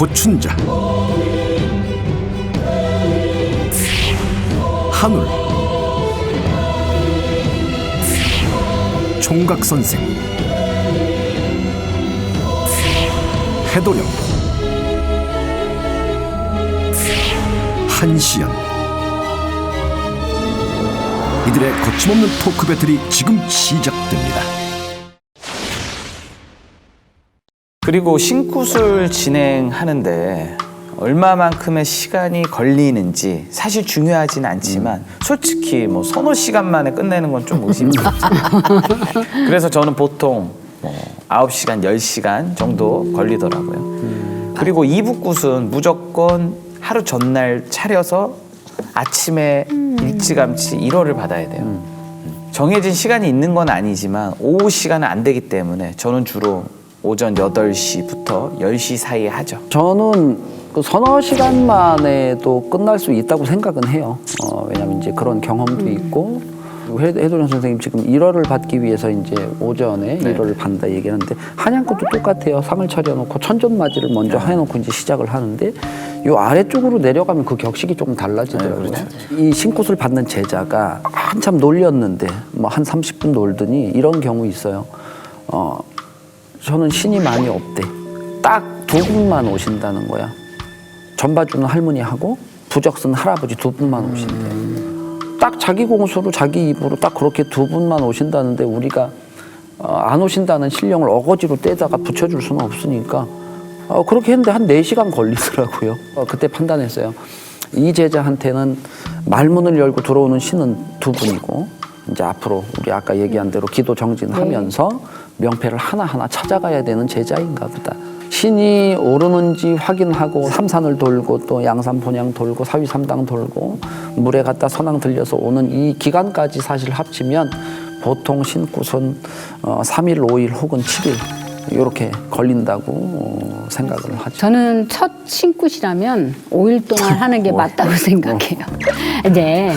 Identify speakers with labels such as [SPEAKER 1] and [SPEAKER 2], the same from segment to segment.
[SPEAKER 1] 고춘자, 한울, 총각선생, 해도령, 한시연. 이들의 거침없는 토크 배틀이 지금 시작됩니다.
[SPEAKER 2] 그리고 신굿을 진행하는데 얼마만큼의 시간이 걸리는지 사실 중요하진 않지만 솔직히 뭐 서너 시간 만에 끝내는 건 좀 의심스럽죠. 그래서 저는 보통 9시간, 10시간 정도 걸리더라고요. 그리고 이북굿은 무조건 하루 전날 차려서 아침에 일찌감치 1회를 받아야 돼요. 정해진 시간이 있는 건 아니지만 오후 시간은 안 되기 때문에 저는 주로 오전 8시부터 10시 사이에 하죠.
[SPEAKER 3] 저는 그 서너 시간 만에도 끝날 수 있다고 생각은 해요. 왜냐면 이제 그런 경험도 있고, 해도령 선생님 지금 1월을 받기 위해서 이제 오전에 1월을 받는다 얘기하는데 한양꽃도 똑같아요. 상을 차려놓고 천존맞이를 먼저 해놓고 이제 시작을 하는데 요 아래쪽으로 내려가면 그 격식이 조금 달라지더라고요. 이 신꽃을 받는 제자가 한참 놀렸는데 뭐 한 30분 놀더니 이런 경우 있어요. 저는 신이 많이 없대. 딱 2분만 오신다는 거야. 전봐주는 할머니하고 부적 쓴 할아버지 2분만 오신대. 딱 자기 공수로 자기 입으로 딱 그렇게 2분만 오신다는데 우리가 안 오신다는 신령을 어거지로 떼다가 붙여줄 수는 없으니까 그렇게 했는데 한 4시간 걸리더라고요. 그때 판단했어요. 이 제자한테는 말문을 열고 들어오는 신은 2분이고 이제 앞으로 우리 아까 얘기한 대로 기도 정진하면서 명패를 하나하나 찾아가야 되는 제자인가 보다. 신이 오르는지 확인하고 삼산을 돌고 또 양산 본향 돌고 사위삼당 돌고 물에 갔다 선왕 들려서 오는 이 기간까지 사실 합치면 보통 신굿은 3일, 5일 혹은 7일 이렇게 걸린다고 생각을 하죠.
[SPEAKER 4] 저는 첫 신굿이라면 5일 동안 하는 게 맞다고 생각해요. 이제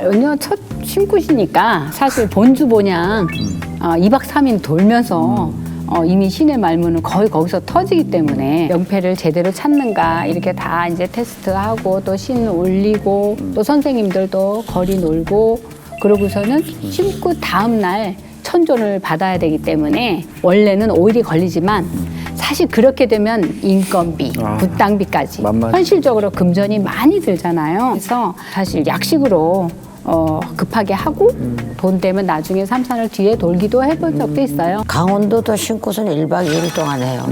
[SPEAKER 4] 왜냐면 첫 신굿이니까 사실 본주 본향 2박 3일 돌면서 이미 신의 말문은 거의 거기서 터지기 때문에 명패를 제대로 찾는가 이렇게 다 이제 테스트하고 또 신 올리고 또 선생님들도 거리 놀고 그러고서는 신굿 다음 날 천존을 받아야 되기 때문에 원래는 5일이 걸리지만 사실 그렇게 되면 인건비, 굿당비까지 현실적으로 금전이 많이 들잖아요. 그래서 사실 약식으로 급하게 하고 돈 되면 나중에 삼산을 뒤에 돌기도 해본 적도 있어요.
[SPEAKER 5] 강원도도 신굿은 1박 2일 동안 해요.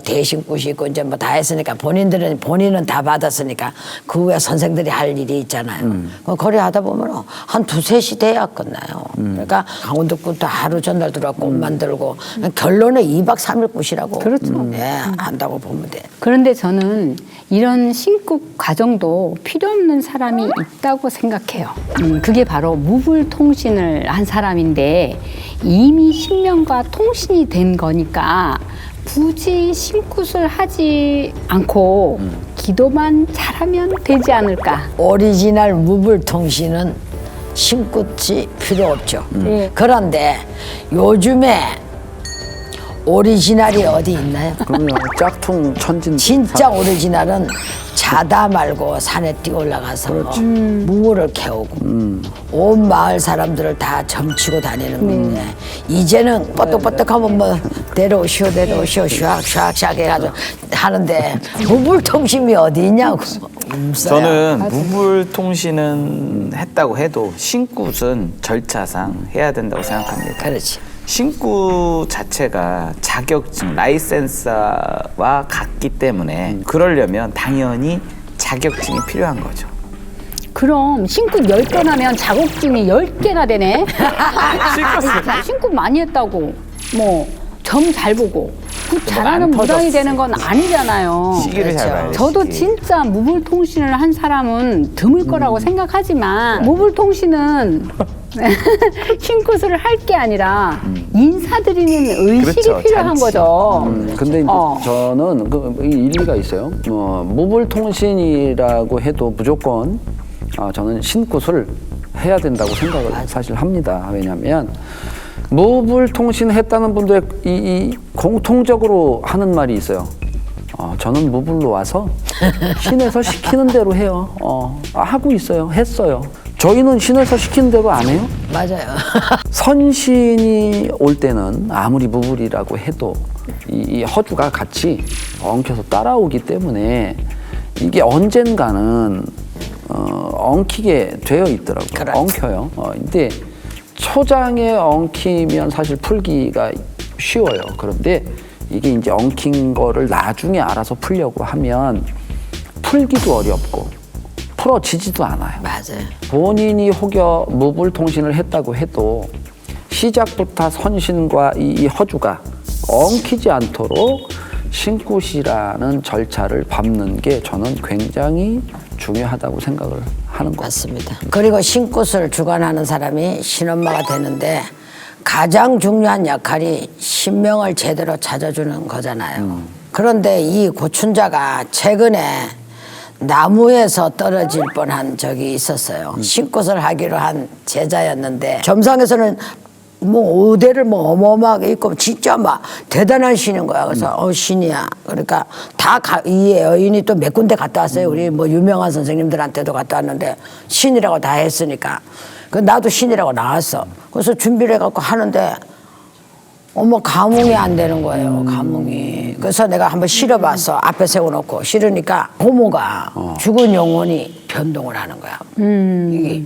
[SPEAKER 5] 대신굿이 있고 이제 뭐 다 했으니까 본인은 다 받았으니까 그 후에 선생들이 할 일이 있잖아요. 거리 하다 보면 한 2-3시 돼야 끝나요. 그러니까 강원도 굿도 하루 전날 들어와 꽃 만들고 결론은 2박 3일 굿이라고
[SPEAKER 4] 그렇죠.
[SPEAKER 5] 한다고 보면 돼.
[SPEAKER 4] 그런데 저는 이런 신굿 과정도 필요 없는 사람이 있다고 생각해요. 그게 바로 무불통신을 한 사람인데 이미 신명과 통신이 된 거니까 굳이 신굿을 하지 않고 기도만 잘하면 되지 않을까.
[SPEAKER 5] 오리지널 무불통신은 신굿이 필요 없죠. 그런데 요즘에 오리지널이 어디 있나요?
[SPEAKER 3] 그럼요. 짝퉁 천진.
[SPEAKER 5] 진짜 오리지널은 자다 말고 산에 뛰어 올라가서 무물을 캐오고 온 마을 사람들을 다 점치고 다니는 건데 이제는 뻗떡뻗떡하면 뭐 내려오시오 샥샥샥 해가지고 하는데 무불통신이 어디 있냐고.
[SPEAKER 2] 저는 무불통신은 했다고 해도 신굿은 절차상 해야 된다고 생각합니다.
[SPEAKER 5] 그렇지.
[SPEAKER 2] 신굿 자체가 자격증, 라이센스와 같기 때문에 그러려면 당연히 자격증이 필요한 거죠.
[SPEAKER 4] 그럼 신굿 10번 하면 자격증이 10개나 되네. 신굿 많이 했다고 뭐 점 잘 보고 굿 잘하는 무당이 되는 건 아니잖아요.
[SPEAKER 2] 시기를 잘 봐야 돼.
[SPEAKER 4] 저도 진짜 무불통신을 한 사람은 드물 거라고 생각하지만 무불통신은 신굿을 할 게 아니라 인사드리는 의식이
[SPEAKER 2] 그렇죠,
[SPEAKER 4] 필요한
[SPEAKER 2] 잔치.
[SPEAKER 4] 거죠.
[SPEAKER 3] 근데 이제 저는 그 일리가 있어요. 무불통신이라고 해도 무조건 저는 신굿을 해야 된다고 생각을 사실 합니다. 왜냐하면 무불통신 했다는 분들의 이 공통적으로 하는 말이 있어요. 저는 무불로 와서 신에서 시키는 대로 해요. 하고 있어요. 했어요. 저희는 신에서 시키는 대로 안 해요.
[SPEAKER 5] 맞아요.
[SPEAKER 3] 선신이 올 때는 아무리 무불이라고 해도 이 허주가 같이 엉켜서 따라오기 때문에 이게 언젠가는 엉키게 되어 있더라고요.
[SPEAKER 5] 그렇죠.
[SPEAKER 3] 엉켜요. 근데 초장에 엉키면 사실 풀기가 쉬워요. 그런데 이게 이제 엉킨 거를 나중에 알아서 풀려고 하면 풀기도 어렵고 풀어지지도 않아요.
[SPEAKER 5] 맞아요.
[SPEAKER 3] 본인이 혹여 무불통신을 했다고 해도 시작부터 선신과 이 허주가 엉키지 않도록 신굿이라는 절차를 밟는 게 저는 굉장히 중요하다고 생각을 하는 것 같습니다.
[SPEAKER 5] 맞습니다. 그리고 신굿을 주관하는 사람이 신엄마가 되는데 가장 중요한 역할이 신명을 제대로 찾아주는 거잖아요. 그런데 이 고춘자가 최근에 나무에서 떨어질 뻔한 적이 있었어요. 신굿을 하기로 한 제자였는데 점상에서는 뭐 의대를 뭐 어마어마하게 있고 진짜 막 대단한 신인 거야. 그래서 신이야. 그러니까 이 여인이 또 몇 군데 갔다 왔어요. 우리 뭐 유명한 선생님들한테도 갔다 왔는데 신이라고 다 했으니까. 그 나도 신이라고 나왔어. 그래서 준비를 해갖고 하는데 감흥이 안 되는 거예요. 감흥이. 그래서 내가 한번 실어봤어. 앞에 세워놓고 실으니까 고모가 죽은 영혼이 변동을 하는 거야. 이게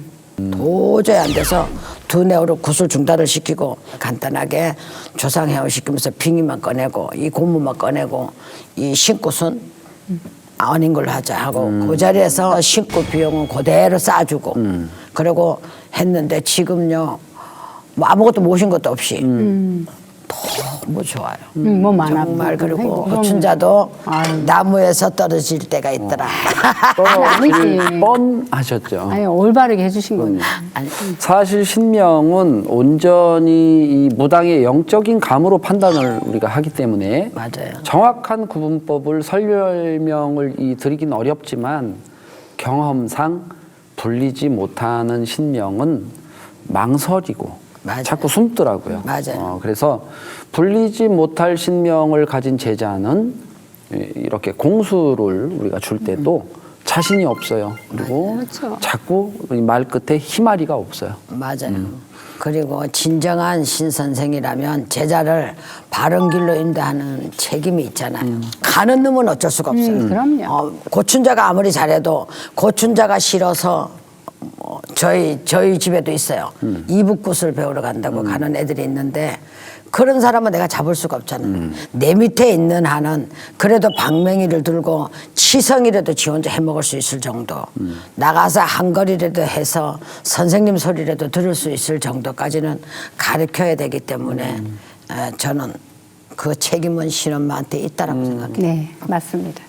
[SPEAKER 5] 도저히 안 돼서 두뇌로 구슬 중단을 시키고 간단하게 조상회원 시키면서 빙의만 꺼내고 이 고무만 꺼내고 이 신굿은 아닌 걸로 하자 하고 그 자리에서 신굿 비용은 그대로 싸주고 그리고 했는데 지금요 뭐 아무것도 모신 것도 없이 너무 좋아요.
[SPEAKER 4] 뭐 많아.
[SPEAKER 5] 정말. 그리고 고춘자도 나무에서 떨어질 때가 있더라.
[SPEAKER 4] 아니지.
[SPEAKER 3] 뻔하셨죠.
[SPEAKER 4] 아니 올바르게 해주신 거네.
[SPEAKER 3] 사실 신명은 온전히 이 무당의 영적인 감으로 판단을 우리가 하기 때문에
[SPEAKER 5] 맞아요.
[SPEAKER 3] 정확한 구분법을 설명을 드리긴 어렵지만 경험상 불리지 못하는 신명은 망설이고
[SPEAKER 5] 맞아요.
[SPEAKER 3] 자꾸 숨더라고요.
[SPEAKER 5] 맞아요.
[SPEAKER 3] 그래서 불리지 못할 신명을 가진 제자는 이렇게 공수를 우리가 줄 때도 자신이 없어요. 그리고
[SPEAKER 4] 그렇죠.
[SPEAKER 3] 자꾸 말 끝에 희마리가 없어요.
[SPEAKER 5] 맞아요. 그리고 진정한 신선생이라면 제자를 바른 길로 인도하는 책임이 있잖아요. 가는 놈은 어쩔 수가 없어요.
[SPEAKER 4] 그럼요.
[SPEAKER 5] 고춘자가 아무리 잘해도 고춘자가 싫어서 저희 집에도 있어요. 이북굿을 배우러 간다고 가는 애들이 있는데 그런 사람은 내가 잡을 수가 없잖아요. 내 밑에 있는 한은 그래도 방맹이를 들고 치성이라도 지 혼자 해먹을 수 있을 정도 나가서 한거리라도 해서 선생님 소리라도 들을 수 있을 정도까지는 가르쳐야 되기 때문에 저는 그 책임은 신엄마한테 있다라고 생각해요.
[SPEAKER 4] 네, 맞습니다.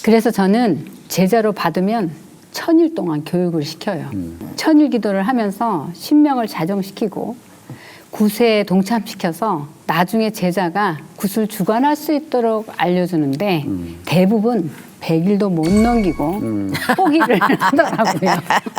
[SPEAKER 4] 그래서 저는 제자로 받으면 1000일 동안 교육을 시켜요. 1000일 기도를 하면서 신명을 자정시키고 굿에 동참시켜서 나중에 제자가 굿을 주관할 수 있도록 알려주는데 대부분 100일도 못 넘기고 포기를 하더라고요.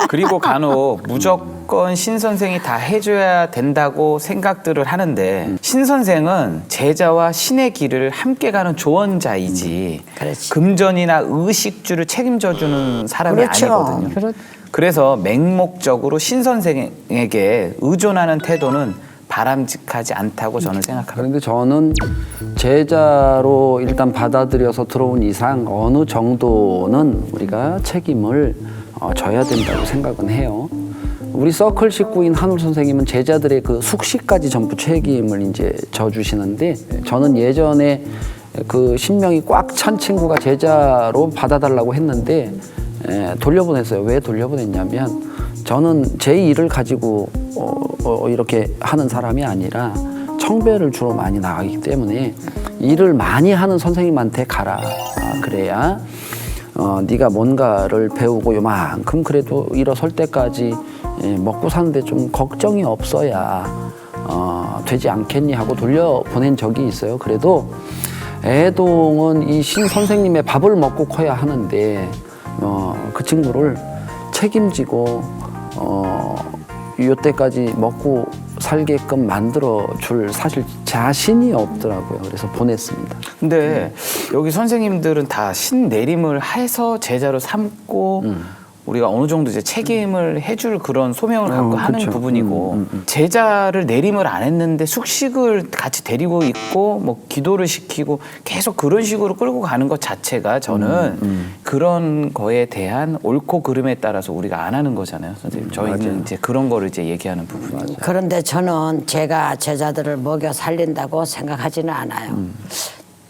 [SPEAKER 2] 그리고 간혹 무조건 신선생이 다 해줘야 된다고 생각들을 하는데 신선생은 제자와 신의 길을 함께 가는 조언자이지
[SPEAKER 5] 그렇지.
[SPEAKER 2] 금전이나 의식주를 책임져주는 사람이
[SPEAKER 5] 그렇죠.
[SPEAKER 2] 아니거든요. 그래서 맹목적으로 신선생에게 의존하는 태도는 바람직하지 않다고 저는 생각합니다.
[SPEAKER 3] 그런데 저는 제자로 일단 받아들여서 들어온 이상 어느 정도는 우리가 책임을 져야 된다고 생각은 해요. 우리 서클 식구인 한울 선생님은 제자들의 그 숙식까지 전부 책임을 이제 져주시는데 저는 예전에 그 신명이 꽉 찬 친구가 제자로 받아달라고 했는데 돌려보냈어요. 왜 돌려보냈냐면 저는 제 일을 가지고 이렇게 하는 사람이 아니라 청배를 주로 많이 나가기 때문에 일을 많이 하는 선생님한테 가라. 그래야 네가 뭔가를 배우고 요만큼 그래도 일어설 때까지 먹고 사는데 좀 걱정이 없어야 되지 않겠니 하고 돌려보낸 적이 있어요. 그래도 애동은 이 신 선생님의 밥을 먹고 커야 하는데 그 친구를 책임지고 요때까지 먹고 살게끔 만들어 줄 사실 자신이 없더라고요. 그래서 보냈습니다.
[SPEAKER 2] 근데 여기 선생님들은 다 신내림을 해서 제자로 삼고 우리가 어느 정도 이제 책임을 해줄 그런 소명을 갖고 하는
[SPEAKER 3] 그쵸.
[SPEAKER 2] 부분이고 제자를 내림을 안 했는데 숙식을 같이 데리고 있고 뭐 기도를 시키고 계속 그런 식으로 끌고 가는 것 자체가 저는 그런 거에 대한 옳고 그름에 따라서 우리가 안 하는 거잖아요, 선생님. 저희는
[SPEAKER 3] 맞아요.
[SPEAKER 2] 이제 그런 거를 이제 얘기하는 부분이죠.
[SPEAKER 5] 그런데 저는 제가 제자들을 먹여 살린다고 생각하지는 않아요.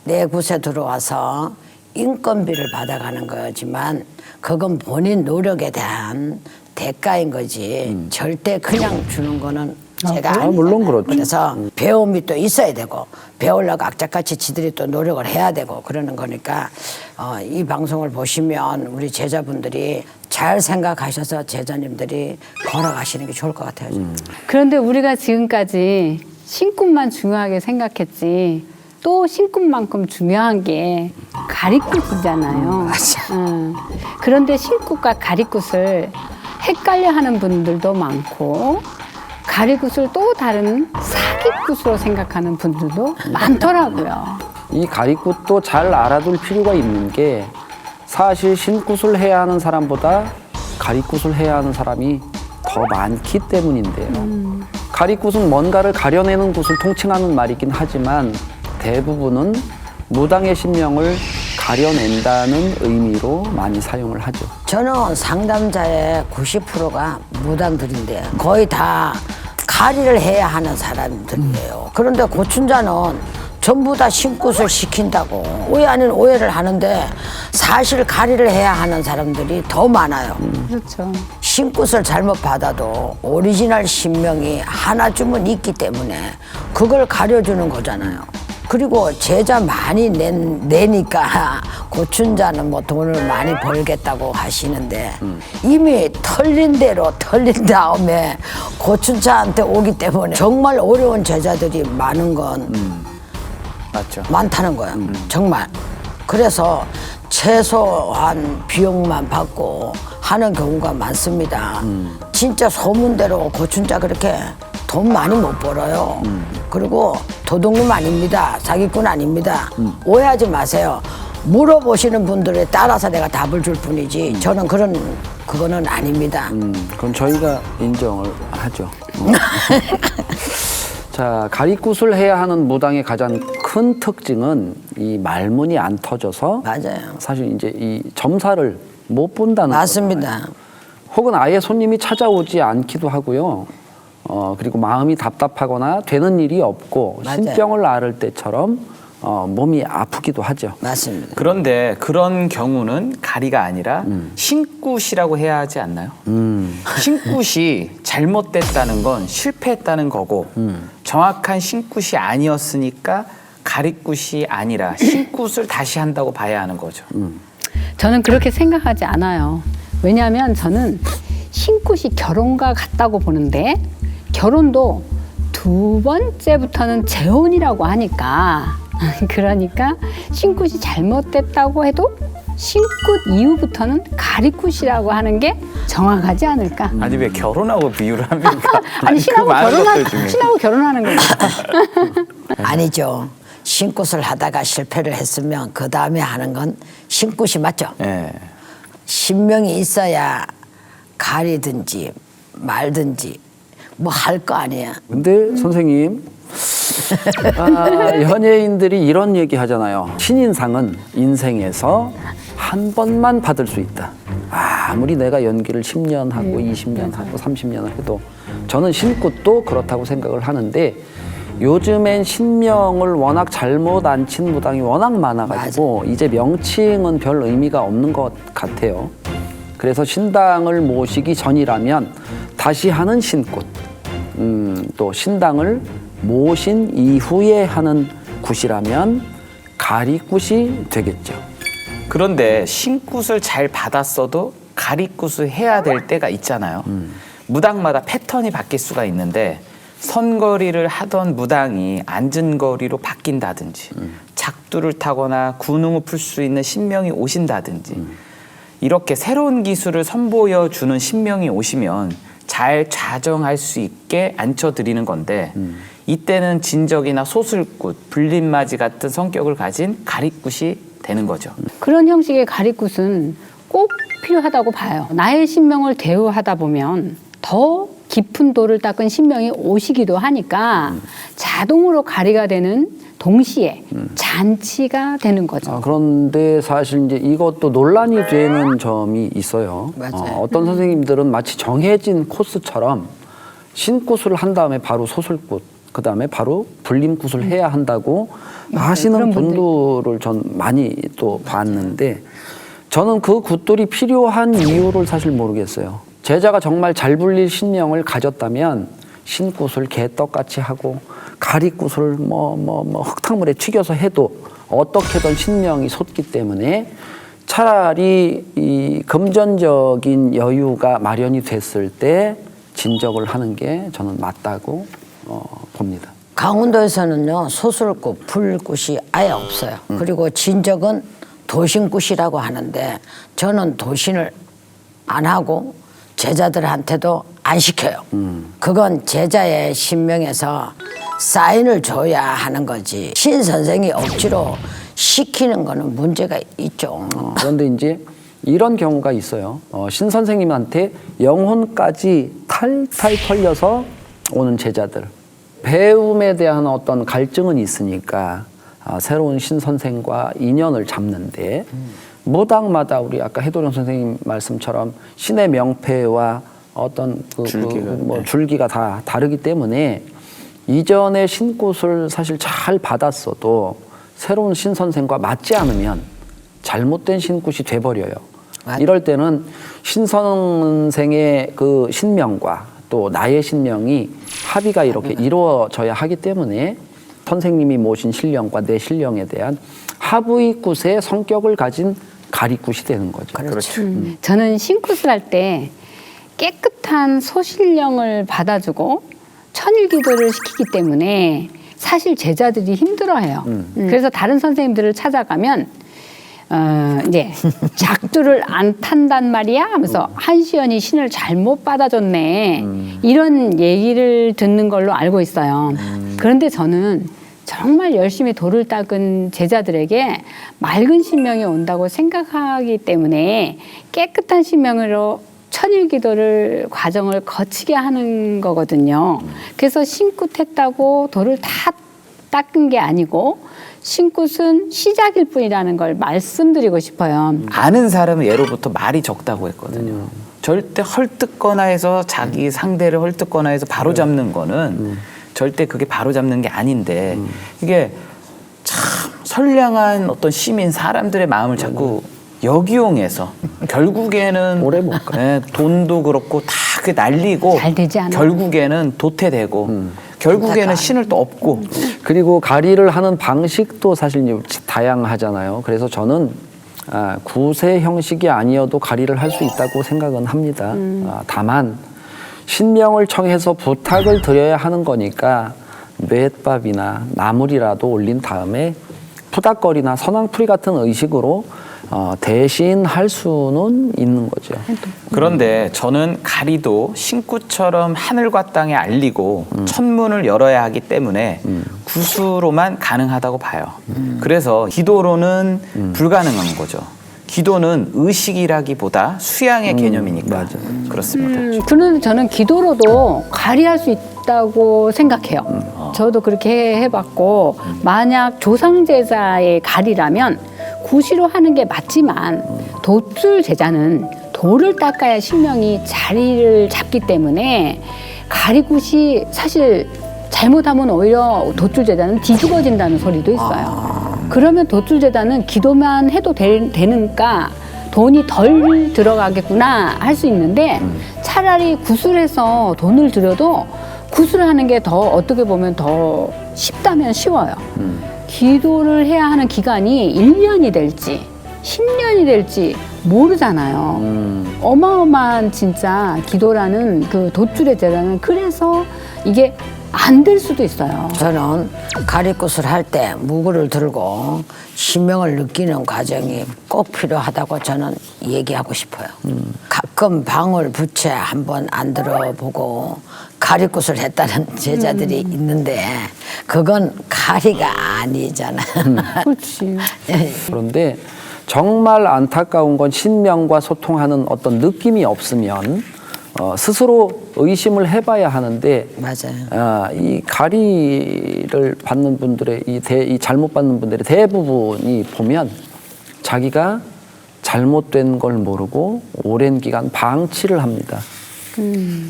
[SPEAKER 5] 내 굿에 들어와서 인건비를 받아가는 거지만 그건 본인 노력에 대한 대가인 거지 절대 그냥 주는 거는 제가 아니에요.
[SPEAKER 3] 물론 그렇죠.
[SPEAKER 5] 그래서 배움이 또 있어야 되고 배우려고 악착같이 지들이 또 노력을 해야 되고 그러는 거니까 이 방송을 보시면 우리 제자분들이 잘 생각하셔서 제자님들이 걸어가시는 게 좋을 것 같아요.
[SPEAKER 4] 그런데 우리가 지금까지 신굿만 중요하게 생각했지 또 신굿만큼 중요한 게 가리굿이잖아요. 그런데 신굿과 가리굿을 헷갈려하는 분들도 많고 가리굿을 또 다른 사기굿으로 생각하는 분들도 많더라고요.
[SPEAKER 3] 이 가리굿도 잘 알아둘 필요가 있는 게 사실 신굿을 해야 하는 사람보다 가리굿을 해야 하는 사람이 더 많기 때문인데요. 가리굿은 뭔가를 가려내는 굿을 통칭하는 말이긴 하지만 대부분은 무당의 신명을 가려낸다는 의미로 많이 사용을 하죠.
[SPEAKER 5] 저는 상담자의 90%가 무당들인데 거의 다 가리를 해야 하는 사람들이에요. 그런데 고춘자는 전부 다 신굿을 시킨다고 오해 아닌 오해를 하는데 사실 가리를 해야 하는 사람들이 더 많아요.
[SPEAKER 4] 그렇죠.
[SPEAKER 5] 신굿을 잘못 받아도 오리지널 신명이 하나쯤은 있기 때문에 그걸 가려주는 거잖아요. 그리고 제자 많이 내니까 고춘자는 뭐 돈을 많이 벌겠다고 하시는데 이미 털린 대로 털린 다음에 고춘자한테 오기 때문에 정말 어려운 제자들이 많은 건
[SPEAKER 2] 맞죠.
[SPEAKER 5] 많다는 거야. 정말. 그래서 최소한 비용만 받고 하는 경우가 많습니다. 진짜 소문대로 고춘자 그렇게 돈 많이 못 벌어요. 그리고 도둑놈 아닙니다. 사기꾼 아닙니다. 오해하지 마세요. 물어보시는 분들에 따라서 내가 답을 줄 뿐이지 저는 그거는 아닙니다.
[SPEAKER 3] 그건 저희가 인정을 하죠. 자, 가리굿을 해야 하는 무당의 가장 큰 특징은 이 말문이 안 터져서
[SPEAKER 5] 맞아요.
[SPEAKER 3] 사실 이제 이 점사를 못 본다는
[SPEAKER 5] 맞습니다.
[SPEAKER 3] 거잖아요. 혹은 아예 손님이 찾아오지 않기도 하고요. 그리고 마음이 답답하거나 되는 일이 없고
[SPEAKER 5] 맞아요.
[SPEAKER 3] 신병을 앓을 때처럼 몸이 아프기도 하죠.
[SPEAKER 5] 맞습니다.
[SPEAKER 2] 그런데 그런 경우는 가리가 아니라 신굿이라고 해야 하지 않나요? 신굿이 잘못됐다는 건 실패했다는 거고 정확한 신굿이 아니었으니까 가리굿이 아니라 신굿을 다시 한다고 봐야 하는 거죠.
[SPEAKER 4] 저는 그렇게 생각하지 않아요. 왜냐하면 저는 신굿이 결혼과 같다고 보는데 결혼도 두 번째부터는 재혼이라고 하니까 그러니까 신굿이 잘못됐다고 해도 신굿 이후부터는 가리굿이라고 하는 게 정확하지 않을까?
[SPEAKER 2] 아니 왜 결혼하고 비유를 합니까?
[SPEAKER 4] 아니 신하고
[SPEAKER 2] 그 많은 것들 중에.
[SPEAKER 4] 신하고 결혼하는 거예요.
[SPEAKER 5] 아니죠. 신굿을 하다가 실패를 했으면 그 다음에 하는 건 신굿이 맞죠.
[SPEAKER 2] 예.
[SPEAKER 5] 신명이 있어야 가리든지 말든지 뭐 할 거 아니야.
[SPEAKER 3] 근데 선생님, 연예인들이 이런 얘기 하잖아요. 신인상은 인생에서 한 번만 받을 수 있다. 아무리 내가 연기를 10년 하고 20년 하고 30년을 해도 저는 신굿도 그렇다고 생각을 하는데 요즘엔 신명을 워낙 잘못 안 친 무당이 워낙 많아가지고 이제 명칭은 별 의미가 없는 것 같아요. 그래서 신당을 모시기 전이라면 다시 하는 신굿, 또 신당을 모신 이후에 하는 굿이라면 가리굿이 되겠죠.
[SPEAKER 2] 그런데 신굿을 잘 받았어도 가리굿을 해야 될 때가 있잖아요. 무당마다 패턴이 바뀔 수가 있는데 선거리를 하던 무당이 앉은거리로 바뀐다든지 작두를 타거나 군웅을 풀 수 있는 신명이 오신다든지 이렇게 새로운 기술을 선보여주는 신명이 오시면 잘 좌정할 수 있게 앉혀드리는 건데 이때는 진적이나 소술굿, 불림맞이 같은 성격을 가진 가리굿이 되는 거죠.
[SPEAKER 4] 그런 형식의 가리굿은 꼭 필요하다고 봐요. 나의 신명을 대우하다 보면 더 깊은 돌을 닦은 신명이 오시기도 하니까 자동으로 가리가 되는 동시에 잔치가 되는 거죠.
[SPEAKER 3] 그런데 사실 이제 이것도 논란이 되는 점이 있어요.
[SPEAKER 5] 맞아요.
[SPEAKER 3] 어떤 선생님들은 마치 정해진 코스처럼 신굿을 한 다음에 바로 소술굿, 그 다음에 바로 불림굿을 해야 한다고 하시는
[SPEAKER 4] 그런 분들.
[SPEAKER 3] 분들을 전 많이 또 봤는데 저는 그 굿돌이 필요한 이유를 사실 모르겠어요. 제자가 정말 잘 불릴 신명을 가졌다면 신굿을 개떡같이 하고 가리굿을 흙탕물에 튀겨서 해도 어떻게든 신명이 솟기 때문에 차라리 이 금전적인 여유가 마련이 됐을 때 진적을 하는 게 저는 맞다고 봅니다.
[SPEAKER 5] 강원도에서는요 소술굿, 불굿이 아예 없어요. 그리고 진적은 도신굿이라고 하는데 저는 도신을 안 하고 제자들한테도 안 시켜요. 그건 제자의 신명에서 사인을 줘야 하는 거지. 신 선생이 억지로 시키는 거는 문제가 있죠.
[SPEAKER 3] 그런데 이제 이런 경우가 있어요. 신 선생님한테 영혼까지 탈탈 털려서 오는 제자들. 배움에 대한 어떤 갈증은 있으니까 새로운 신 선생과 인연을 잡는데 무당마다 우리 아까 해도령 선생님 말씀처럼 신의 명패와 어떤 줄기가 다 다르기 때문에 이전의 신굿을 사실 잘 받았어도 새로운 신 선생과 맞지 않으면 잘못된 신굿이 돼버려요.
[SPEAKER 5] 맞아.
[SPEAKER 3] 이럴 때는 신 선생의 그 신명과 또 나의 신명이 합의가 이렇게 이루어져야 하기 때문에 선생님이 모신 신령과 내 신령에 대한 합의 굿의 성격을 가진 가리굿이 되는 거죠.
[SPEAKER 5] 그렇죠.
[SPEAKER 4] 저는 신굿을 할 때 깨끗한 소신령을 받아주고 천일기도를 시키기 때문에 사실 제자들이 힘들어해요. 그래서 다른 선생님들을 찾아가면 이제 작두를 안 탄단 말이야 하면서 한시연이 신을 잘못 받아줬네 이런 얘기를 듣는 걸로 알고 있어요. 그런데 저는 정말 열심히 돌을 닦은 제자들에게 맑은 신명이 온다고 생각하기 때문에 깨끗한 신명으로 천일기도를 과정을 거치게 하는 거거든요. 그래서 신굿했다고 돌을 다 닦은 게 아니고 신굿은 시작일 뿐이라는 걸 말씀드리고 싶어요.
[SPEAKER 2] 아는 사람은 예로부터 말이 적다고 했거든요. 절대 헐뜯거나 해서 자기 상대를 헐뜯거나 해서 바로잡는 거는 절대 그게 바로잡는 게 아닌데 이게 참 선량한 어떤 시민 사람들의 마음을 자꾸 역이용해서 결국에는
[SPEAKER 3] 오래 못 가.
[SPEAKER 2] 네, 돈도 그렇고 다 그게 날리고
[SPEAKER 4] 잘 되지 않아.
[SPEAKER 2] 결국에는 도태되고 결국에는 신을 또 없고
[SPEAKER 3] 그리고 가리를 하는 방식도 사실 이제 다양하잖아요. 그래서 저는 구세 형식이 아니어도 가리를 할 수 있다고 생각은 합니다. 다만 신명을 청해서 부탁을 드려야 하는 거니까 맷밥이나 나물이라도 올린 다음에 푸닥거리나 선왕풀이 같은 의식으로 대신할 수는 있는 거죠.
[SPEAKER 2] 그런데 저는 가리도 신구처럼 하늘과 땅에 알리고 천문을 열어야 하기 때문에 구수로만 가능하다고 봐요. 그래서 기도로는 불가능한 거죠. 기도는 의식이라기보다 수양의 개념이니까. 그렇습니다.
[SPEAKER 4] 그런데 저는 기도로도 가리할 수 있다고 생각해요. 저도 그렇게 해봤고 만약 조상제자의 가리라면 구시로 하는 게 맞지만 돛줄 제자는 돌을 닦아야 신명이 자리를 잡기 때문에 가리굿이 사실 잘못하면 오히려 돛줄 제자는 뒤죽어진다는 소리도 있어요. 그러면 돛줄 제자는 기도만 해도 되니까 돈이 덜 들어가겠구나 할 수 있는데 차라리 구술해서 돈을 들여도 구술하는 게 더 어떻게 보면 더 쉽다면 쉬워요. 기도를 해야 하는 기간이 1년이 될지 10년이 될지 모르잖아요. 어마어마한 진짜 기도라는 그 돛줄의 제자는 그래서 이게 안 될 수도 있어요.
[SPEAKER 5] 저는 가리굿을 할 때 무구를 들고 신명을 느끼는 과정이 꼭 필요하다고 저는 얘기하고 싶어요. 가끔 방울 부채 한번 안 들어보고 가리굿을 했다는 제자들이 있는데 그건 가리가 아니잖아.
[SPEAKER 4] 그렇지.
[SPEAKER 3] 그런데 정말 안타까운 건 신명과 소통하는 어떤 느낌이 없으면 스스로 의심을 해봐야 하는데
[SPEAKER 5] 맞아요.
[SPEAKER 3] 이 가리를 받는 분들의 이 잘못 받는 분들의 대부분이 보면 자기가 잘못된 걸 모르고 오랜 기간 방치를 합니다.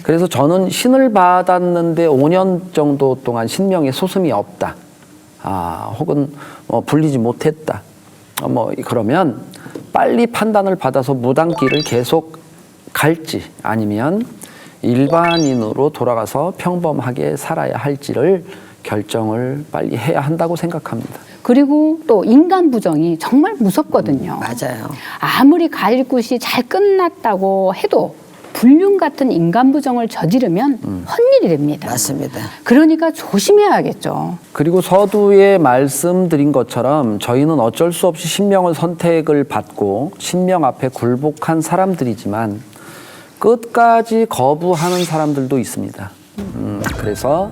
[SPEAKER 3] 그래서 저는 신을 받았는데 5년 정도 동안 신명에 소슴이 없다. 혹은 불리지 못했다. 그러면 빨리 판단을 받아서 무당길을 계속 갈지 아니면 일반인으로 돌아가서 평범하게 살아야 할지를 결정을 빨리 해야 한다고 생각합니다.
[SPEAKER 4] 그리고 또 인간 부정이 정말 무섭거든요.
[SPEAKER 5] 맞아요.
[SPEAKER 4] 아무리 가리굿이 잘 끝났다고 해도 불륜 같은 인간 부정을 저지르면 헛일이 됩니다.
[SPEAKER 5] 맞습니다.
[SPEAKER 4] 그러니까 조심해야겠죠.
[SPEAKER 3] 그리고 서두에 말씀드린 것처럼 저희는 어쩔 수 없이 신명을 선택을 받고 신명 앞에 굴복한 사람들이지만 끝까지 거부하는 사람들도 있습니다. 그래서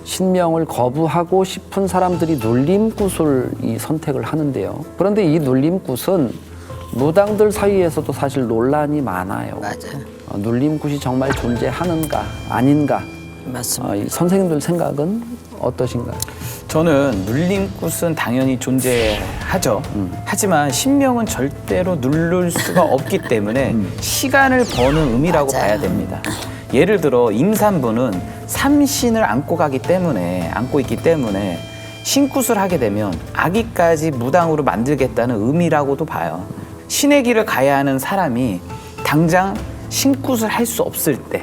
[SPEAKER 3] 신명을 거부하고 싶은 사람들이 눌림굿을 선택을 하는데요. 그런데 이 눌림굿은 무당들 사이에서도 사실 논란이 많아요.
[SPEAKER 5] 맞아요.
[SPEAKER 3] 눌림굿이 정말 존재하는가 아닌가.
[SPEAKER 5] 맞습니다.
[SPEAKER 3] 이 선생님들 생각은 어떠신가요?
[SPEAKER 2] 저는 눌림굿은 당연히 존재하죠. 하지만 신명은 절대로 누를 수가 없기 때문에 시간을 버는 의미라고
[SPEAKER 5] 맞아요.
[SPEAKER 2] 봐야 됩니다. 예를 들어 임산부는 삼신을 안고 있기 때문에 신굿을 하게 되면 아기까지 무당으로 만들겠다는 의미라고도 봐요. 신의 길을 가야 하는 사람이 당장 신굿을 할 수 없을 때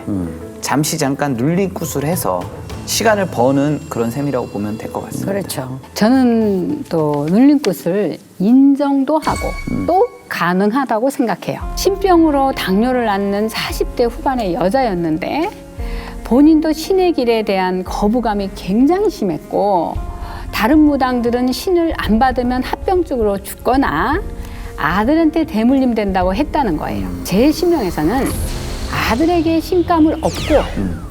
[SPEAKER 2] 잠시 잠깐 눌림굿을 해서 시간을 버는 그런 셈이라고 보면 될 것 같습니다.
[SPEAKER 5] 그렇죠.
[SPEAKER 4] 저는 또 눌림굿을 인정도 하고 또 가능하다고 생각해요. 신병으로 당뇨를 앓는 40대 후반의 여자였는데 본인도 신의 길에 대한 거부감이 굉장히 심했고 다른 무당들은 신을 안 받으면 합병증으로 죽거나 아들한테 대물림 된다고 했다는 거예요. 제 신명에서는 아들에게 신감을 얻고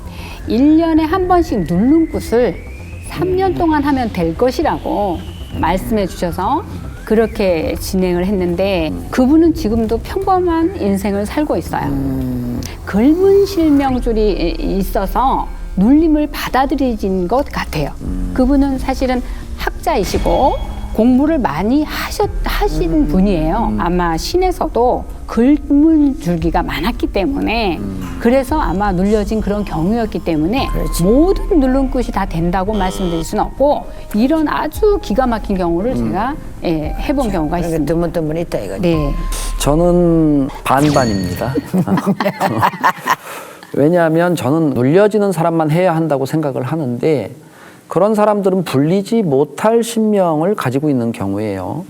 [SPEAKER 4] 1년에 한 번씩 눌림굿을 3년 동안 하면 될 것이라고 말씀해 주셔서 그렇게 진행을 했는데 그분은 지금도 평범한 인생을 살고 있어요. 긁은 실명줄이 있어서 눌림을 받아들이진 것 같아요. 그분은 사실은 학자이시고 공부를 많이 하신 분이에요. 아마 신에서도 긁은 줄기가 많았기 때문에 그래서 아마 눌려진 그런 경우였기 때문에
[SPEAKER 5] 그렇지.
[SPEAKER 4] 모든 눌림굿이 다 된다고 말씀드릴 수는 없고 이런 아주 기가 막힌 경우를 제가 해본 경우가
[SPEAKER 5] 그러니까
[SPEAKER 4] 있습니다.
[SPEAKER 5] 드문드문 있다 이거죠.
[SPEAKER 4] 네.
[SPEAKER 3] 저는 반반입니다. 왜냐하면 저는 눌려지는 사람만 해야 한다고 생각을 하는데 그런 사람들은 불리지 못할 신명을 가지고 있는 경우에요.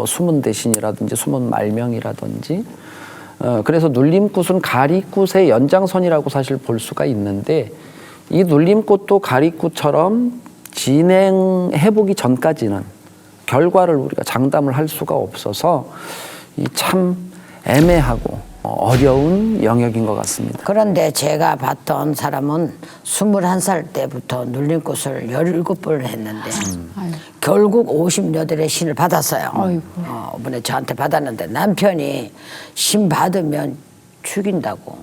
[SPEAKER 3] 숨은 대신이라든지 숨은 말명이라든지. 그래서 눌림굿은 가리굿의 연장선이라고 사실 볼 수가 있는데 이 눌림굿도 가리굿처럼 진행해보기 전까지는 결과를 우리가 장담을 할 수가 없어서 이 참 애매하고 어려운 영역인 것 같습니다.
[SPEAKER 5] 그런데 제가 봤던 사람은 21살 때부터 눌림굿을 17번을 했는데 결국 58의 신을 받았어요.
[SPEAKER 4] 아이고.
[SPEAKER 5] 이번에 저한테 받았는데 남편이 신 받으면 죽인다고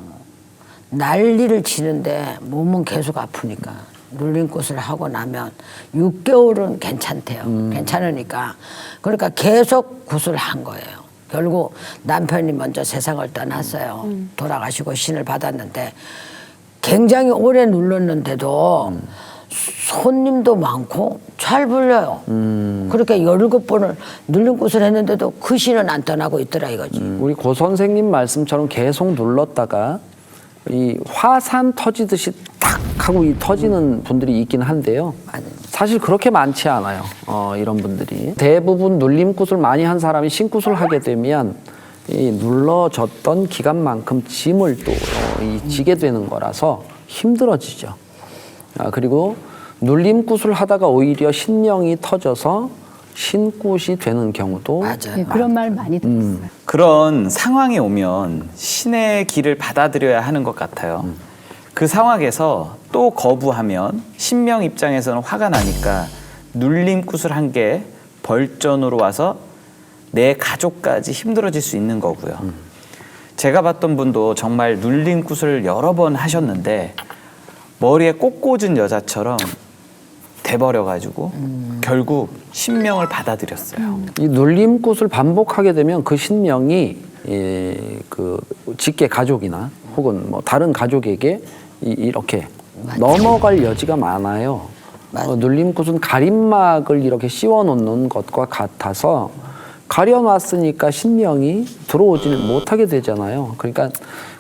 [SPEAKER 5] 난리를 치는데 몸은 계속 아프니까 눌림굿을 하고 나면 6개월은 괜찮대요. 괜찮으니까 그러니까 계속 굿을 한 거예요. 결국 남편이 먼저 세상을 떠났어요. 돌아가시고 신을 받았는데 굉장히 오래 눌렀는데도 손님도 많고 잘 불려요. 그렇게 17번을 눌림굿을 했는데도 그 신은 안 떠나고 있더라 이거지.
[SPEAKER 3] 우리 고 선생님 말씀처럼 계속 눌렀다가 이 화산 터지듯이 탁 하고 터지는 분들이 있긴 한데요. 사실 그렇게 많지 않아요. 이런 분들이. 대부분 눌림굿을 많이 한 사람이 신굿을 하게 되면 이 눌러졌던 기간만큼 짐을 또 지게 되는 거라서 힘들어지죠. 그리고 눌림굿을 하다가 오히려 신명이 터져서 신굿이 되는 경우도
[SPEAKER 5] 맞아요.
[SPEAKER 4] 네, 그런 말 많이 들었어요.
[SPEAKER 2] 그런 상황에 오면 신의 길을 받아들여야 하는 것 같아요. 그 상황에서 또 거부하면 신명 입장에서는 화가 나니까 눌림굿을 한 게 벌전으로 와서 내 가족까지 힘들어질 수 있는 거고요. 제가 봤던 분도 정말 눌림굿을 여러 번 하셨는데 머리에 꽃 꽂은 여자처럼 돼버려가지고 결국 신명을 받아들였어요.
[SPEAKER 3] 이 눌림굿을 반복하게 되면 그 신명이 그 직계 가족이나 혹은 뭐 다른 가족에게 이렇게 넘어갈 여지가 많아요. 눌림굿은 가림막을 이렇게 씌워놓는 것과 같아서 가려놨으니까 신명이 들어오지 못하게 되잖아요. 그러니까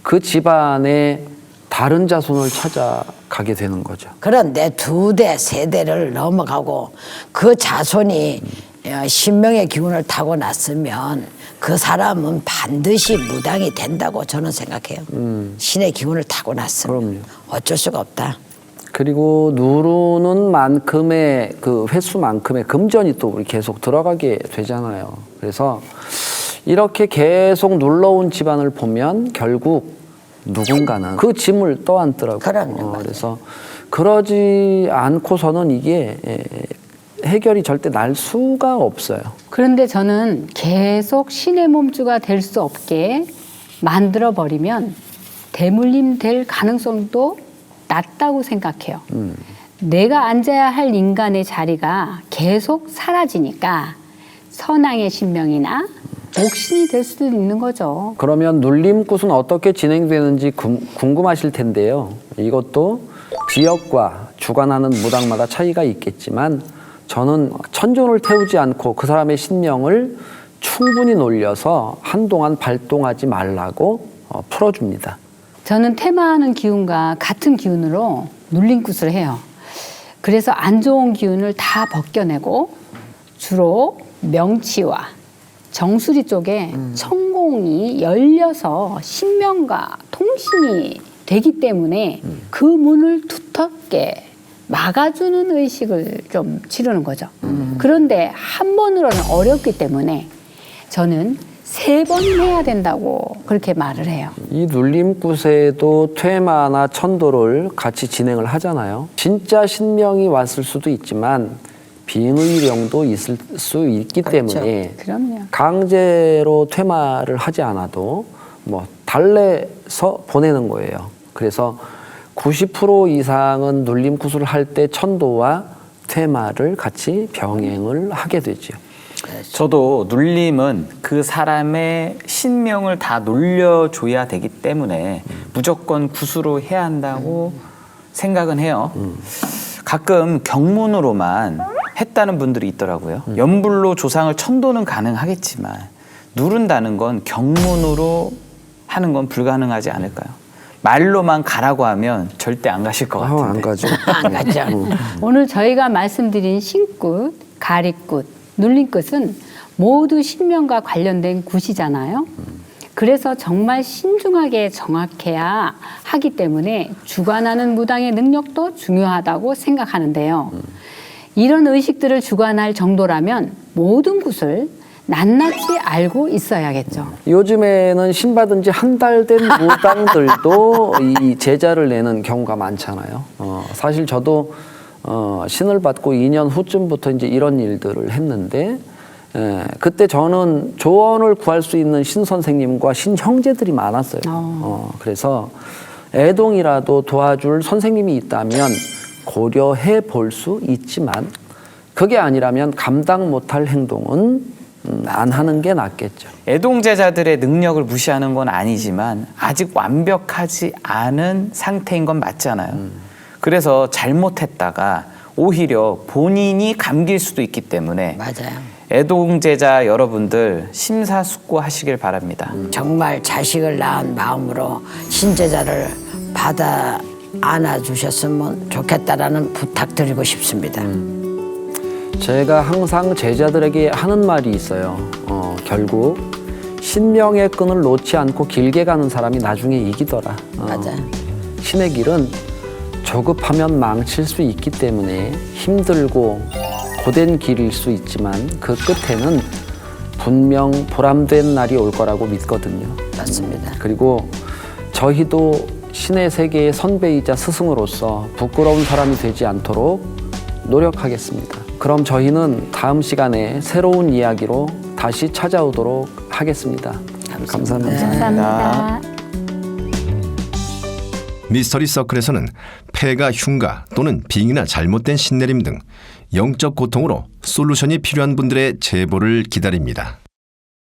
[SPEAKER 3] 그 집안에 다른 자손을 찾아가게 되는 거죠.
[SPEAKER 5] 그런데 2대, 3대를 넘어가고 그 자손이 신명의 기운을 타고 났으면 그 사람은 반드시 무당이 된다고 저는 생각해요. 신의 기운을 타고 났으면.
[SPEAKER 3] 그럼요.
[SPEAKER 5] 어쩔 수가 없다.
[SPEAKER 3] 그리고 누르는 만큼의 그 횟수만큼의 금전이 또 우리 계속 들어가게 되잖아요. 그래서 이렇게 계속 눌러온 집안을 보면 결국 누군가는 그 짐을 떠안더라고요.
[SPEAKER 5] 그럼요, 맞아요.
[SPEAKER 3] 그래서 그러지 않고서는 이게 해결이 절대 날 수가 없어요.
[SPEAKER 4] 그런데 저는 계속 신의 몸주가 될 수 없게 만들어 버리면 대물림 될 가능성도 낮다고 생각해요. 내가 앉아야 할 인간의 자리가 계속 사라지니까 선왕의 신명이나 옥신이 될 수도 있는 거죠.
[SPEAKER 3] 그러면 눌림굿은 어떻게 진행되는지 궁금하실 텐데요. 이것도 지역과 주관하는 무당마다 차이가 있겠지만 저는 천존을 태우지 않고 그 사람의 신명을 충분히 놀려서 한동안 발동하지 말라고 풀어줍니다.
[SPEAKER 4] 저는 퇴마하는 기운과 같은 기운으로 눌림굿을 해요. 그래서 안 좋은 기운을 다 벗겨내고 주로 명치와 정수리 쪽에 천공이 열려서 신명과 통신이 되기 때문에 그 문을 두텁게 막아주는 의식을 좀 치르는 거죠. 그런데 한 번으로는 어렵기 때문에 저는 3번 해야 된다고 그렇게 말을 해요.
[SPEAKER 3] 이 눌림굿에도 퇴마나 천도를 같이 진행을 하잖아요. 진짜 신명이 왔을 수도 있지만 빙의령도 있을 수 있기 때문에
[SPEAKER 4] 그럼요.
[SPEAKER 3] 강제로 퇴마를 하지 않아도 뭐 달래서 보내는 거예요. 그래서 90% 이상은 눌림굿을 할 때 천도와 퇴마를 같이 병행을 하게 되죠.
[SPEAKER 2] 저도 눌림은 그 사람의 신명을 다 놀려줘야 되기 때문에 무조건 굿으로 해야 한다고 생각은 해요. 가끔 경문으로만 했다는 분들이 있더라고요. 연불로 조상을 천도는 가능하겠지만 누른다는 건 경문으로 하는 건 불가능하지 않을까요? 말로만 가라고 하면 절대 안 가실 것 같은데.
[SPEAKER 3] 안 가죠.
[SPEAKER 5] 안 가죠.
[SPEAKER 4] 오늘 저희가 말씀드린 신굿, 가리굿, 눌림굿은 모두 신명과 관련된 굿이잖아요. 그래서 정말 신중하게 정확해야 하기 때문에 주관하는 무당의 능력도 중요하다고 생각하는데요. 이런 의식들을 주관할 정도라면 모든 굿을 낱낱이 알고 있어야겠죠.
[SPEAKER 3] 요즘에는 신받은 지 한 달 된 무당들도 이 제자를 내는 경우가 많잖아요. 사실 저도 신을 받고 2년 후쯤부터 이제 이런 일들을 했는데, 그때 저는 조언을 구할 수 있는 신 선생님과 신 형제들이 많았어요. 그래서 애동이라도 도와줄 선생님이 있다면 고려해 볼 수 있지만 그게 아니라면 감당 못할 행동은 안 하는 게 낫겠죠.
[SPEAKER 2] 애동제자들의 능력을 무시하는 건 아니지만 아직 완벽하지 않은 상태인 건 맞잖아요. 그래서 잘못했다가 오히려 본인이 감길 수도 있기 때문에
[SPEAKER 5] 맞아요.
[SPEAKER 2] 애동제자 여러분들 심사숙고하시길 바랍니다.
[SPEAKER 5] 정말 자식을 낳은 마음으로 신제자를 받아 안아주셨으면 좋겠다라는 부탁드리고 싶습니다.
[SPEAKER 3] 제가 항상 제자들에게 하는 말이 있어요. 결국 신명의 끈을 놓지 않고 길게 가는 사람이 나중에 이기더라.
[SPEAKER 5] 맞아요.
[SPEAKER 3] 신의 길은 조급하면 망칠 수 있기 때문에 힘들고 고된 길일 수 있지만 그 끝에는 분명 보람된 날이 올 거라고 믿거든요.
[SPEAKER 5] 맞습니다.
[SPEAKER 3] 그리고 저희도 신의 세계의 선배이자 스승으로서 부끄러운 사람이 되지 않도록 노력하겠습니다. 그럼 저희는 다음 시간에 새로운 이야기로 다시 찾아오도록 하겠습니다. 감사합니다.
[SPEAKER 4] 감사합니다.
[SPEAKER 1] 미스터리 서클에서는 폐가 흉가 또는 빙이나 잘못된 신내림 등 영적 고통으로 솔루션이 필요한 분들의 제보를 기다립니다.